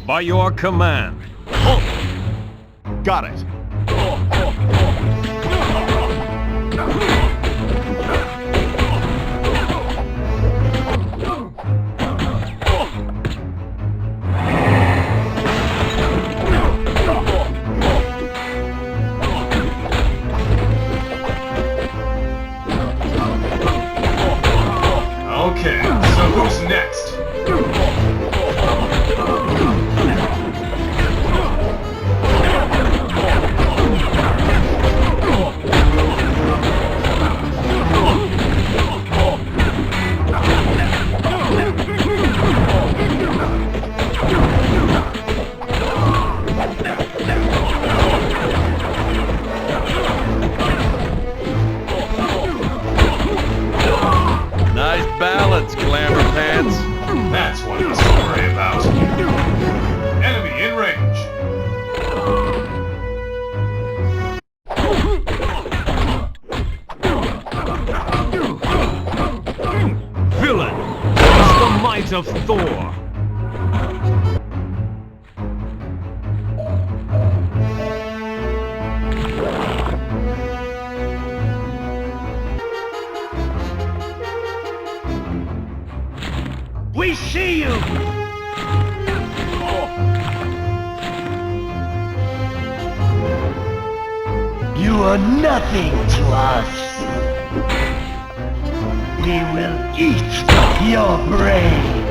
By your command. Got it. Okay, so who's next? Nice balance, Glamour Pants. That's what I was worried about. Enemy in range. Villain, what's the might of Thor? We see you! You are nothing to us. We will eat your brain.